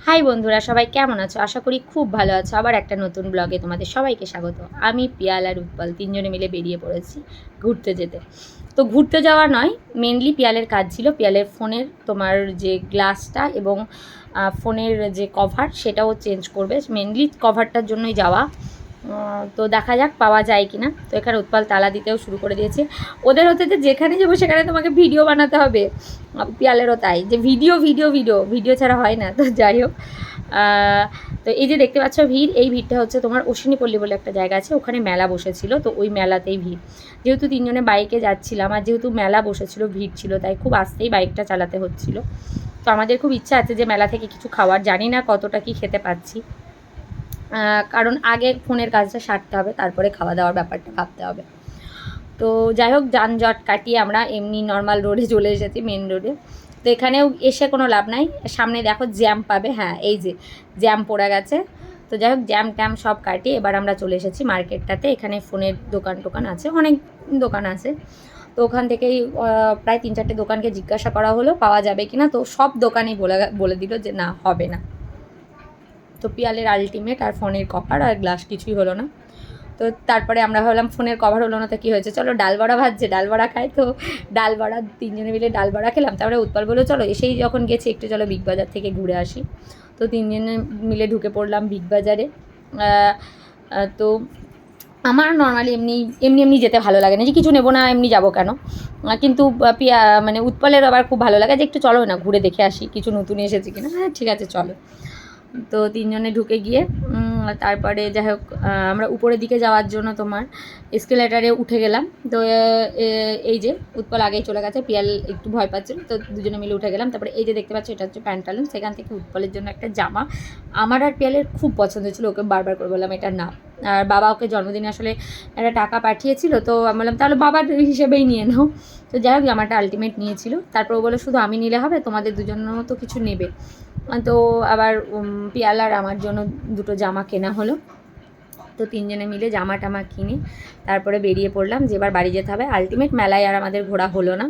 High বন্ধুরা, সবাই কেমন আছো? আশা করি খুব ভালো আছো। আবার একটা নতুন ব্লগে তোমাদের সবাইকে স্বাগত। আমি পিয়াল আর উৎপল তিনজনে মিলে বেরিয়ে পড়েছি ঘুরতে যেতে। তো ঘুরতে যাওয়া নয়, মেনলি পিয়ালের কাজ ছিল পিয়ালের ফোনের তোমার যে গ্লাসটা এবং ফোনের যে কভার সেটাও চেঞ্জ করবে। মেনলি কভারটার জন্যই যাওয়া। তো দেখা যাক পাওয়া যায় কি না। তো এখানে উৎপল তালা দিতেও শুরু করে দিয়েছে। ওদের হতে যে যেখানে যাবো সেখানে তোমাকে ভিডিও বানাতে হবে। পিয়ালেরও তাই, যে ভিডিও ভিডিও ভিডিও ভিডিও ছাড়া হয় না। তো যাই হোক, তো এই যে দেখতে পাচ্ছ ভিড়, এই ভিড়টা হচ্ছে তোমার অশ্বিনীপল্লী বলে একটা জায়গা আছে, ওখানে মেলা বসেছিল। তো ওই মেলাতেই ভিড়। যেহেতু তিনজনে বাইকে যাচ্ছিলাম আর যেহেতু মেলা বসেছিল, ভিড় ছিল, তাই খুব আস্তেই বাইকটা চালাতে হচ্ছিল। তো আমাদের খুব ইচ্ছা আছে যে মেলা থেকে কিছু খাওয়ার, জানি না কতটা কি খেতে পাচ্ছি, কারণ আগে ফোনের কাজটা সারতে হবে, তারপরে খাওয়া দাওয়ার ব্যাপারটা ভাবতে হবে। তো যাই হোক, যানজট কাটিয়ে আমরা এমনি নর্মাল রোডে চলে এসেছি, মেন রোডে। তো এখানেও এসে কোনো লাভ নাই, সামনে দেখো জ্যাম পাবে। হ্যাঁ, এই যে জ্যাম পড়ে গেছে। তো যাই হোক, জ্যাম ট্যাম সব কাটিয়ে এবার আমরা চলে এসেছি মার্কেটটাতে। এখানে ফোনের দোকান আছে, অনেক দোকান আছে। তো ওখান থেকেই প্রায় 3-4টে দোকানকে জিজ্ঞাসা করা হলো পাওয়া যাবে কি না। তো সব দোকানেই বলে দিল যে না, হবে না। তো পিয়ালের আলটিমেট আর ফোনের কভার আর গ্লাস কিছুই হলো না। তো তারপরে আমরা ভাবলাম ফোনের কভার হলো না তো কী হয়েছে, চলো ডাল বড়া ভাজছে, ডাল বড়া খাই। তো ডাল বড়া, তিনজনে মিলে ডাল বড়া খেলাম। তারপরে উৎপল বললো চলো এসেই যখন গেছি একটু চলো বিগ বাজার থেকে ঘুরে আসি। তো তিনজনে মিলে ঢুকে পড়লাম বিগ বাজারে। তো আমার নর্মালি এমনি এমনি এমনি যেতে ভালো লাগে না, যে কিছু নেবো না এমনি যাবো কেন। কিন্তু মানে উৎপলের আবার খুব ভালো লাগে যে একটু চলো না ঘুরে দেখে আসি কিছু নতুন এসেছে কিনা। হ্যাঁ ঠিক আছে চলো। তো তিনজনে ঢুকে গিয়ে তারপরে যাই হোক, আমরা উপরের দিকে যাওয়ার জন্য তোমার এসকেলেটারে উঠে গেলাম। তো এই যে উৎপল আগেই চলে গেছে, পিয়াল একটু ভয় পাচ্ছিল, তো দুজনে মিলে উঠে গেলাম। তারপরে এই যে দেখতে পাচ্ছ এটা হচ্ছে প্যান্টালুন। সেখান থেকে উৎপলের জন্য একটা জামা আমার আর পিয়ালের খুব পছন্দ ছিল, ওকে বারবার করে বললাম এটা না। আর বাবা ওকে জন্মদিনে আসলে একটা টাকা পাঠিয়েছিল, তো আমি বললাম তাহলে বাবার হিসেবেই নিয়ে নাও। তো যাই হোক, জামাটা আলটিমেট নিয়েছিল। তারপর ও বলে শুধু আমি নিলে হবে, তোমাদের দুজনেরও তো কিছু নেবে। তো আবার পিয়াল আর আমার জন্য দুটো জামা কেনা হলো। তো তিনজনে মিলে জামা টামা কিনে তারপরে বেরিয়ে পড়লাম যে এবার বাড়ি যেতে হবে। আলটিমেট মেলায় আর আমাদের ঘোরা হলো না।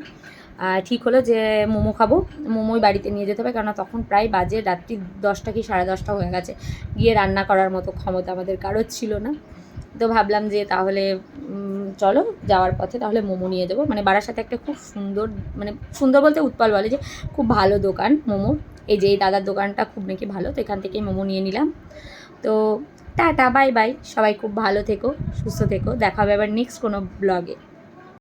ঠিক হলো যে মোমো খাবো, মোমোই বাড়িতে নিয়ে যেতে হবে, কেননা তখন প্রায় বাজে রাত্রি 10টা কি 10:30 হয়ে গেছে। গিয়ে রান্না করার মতো ক্ষমতা আমাদের কারোর ছিল না। তো ভাবলাম যে তাহলে চলো যাওয়ার পথে তাহলে মোমো নিয়ে যাবো। মানে বারাসাতে একটা খুব সুন্দর, মানে সুন্দর বলতে উৎপল বলে যে খুব ভালো দোকান মোমো, এই যে এই দাদার দোকানটা খুব নাকি ভালো। তো এখান থেকেই মোমো নিয়ে নিলাম। তো টাটা, বাই বাই, সবাই খুব ভালো থেকো, সুস্থ থেকো, দেখা হবে আবার নেক্সট কোনো ব্লগে।